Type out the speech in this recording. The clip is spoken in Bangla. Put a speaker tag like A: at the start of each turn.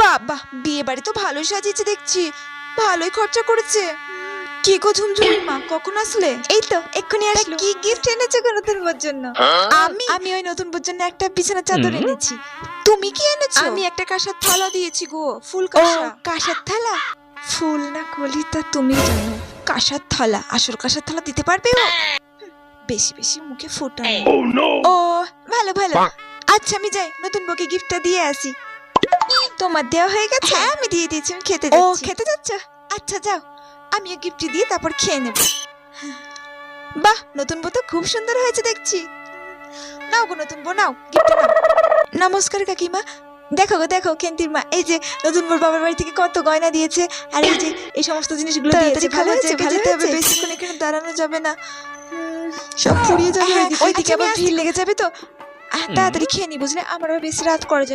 A: বাবা, বিয়ে বাড়ি তো ভালোই সাজিয়েছে দেখছি, ভালোই খরচা করেছে। কি গো ঝুমঝুমির মা, কখন আসলে?
B: এই তো এক্ষুনি আসলো।
A: কি গিফট এনেছো গো নতুন বউর জন্য? আমি ওই নতুন বউর জন্য একটা বিছানার চাদর এনেছি। তুমি কি এনেছো? আমি একটা কাঁসার থালা দিয়েছি গো, ফুল কাঁসা। কাঁসার থালা? ফুল না কলি তা তুমি জানো। কাঁসার থালা, আসল কাঁসার থালা দিতে পারবে ও? বেশি বেশি মুখে ফোটানো। ও ভালো ভালো। আচ্ছা আমি যাই, নতুন বউকে গিফটটা দিয়ে আসি। তোমার দেওয়া হয়ে গেছে? হ্যাঁ আমি দিয়ে দিয়েছি, আমি খেতে যাচ্ছি। ও খেতে যাচ্ছ? আচ্ছা যাও, আমিও গিফট দিয়ে তারপর খেয়ে নেব। বাহ, নতুন বউ তো খুব সুন্দর হয়েছে দেখছি। নাও গো নতুন বউ, নাও গিফটটা নাও। নমস্কার কাকিমা। দেখো গো দেখো, কেন্তির মা এই যে নতুন বউর বাবার বাড়ি থেকে কত গয়না দিয়েছে, আর এই যে এই সমস্ত জিনিসগুলো দিয়েছে। ভালো হয়েছে, ভালো হয়েছে। বেশিক্ষণ এখানে দাঁড়ানো যাবে না, সব ফুরিয়ে যাবে। ওইদিকে আবার ভিড় লেগে যাবে তো। তাড়াতাড়ি খেয়ে নি বুঝলে, আমার আবার বেশি রাত করা যাবে।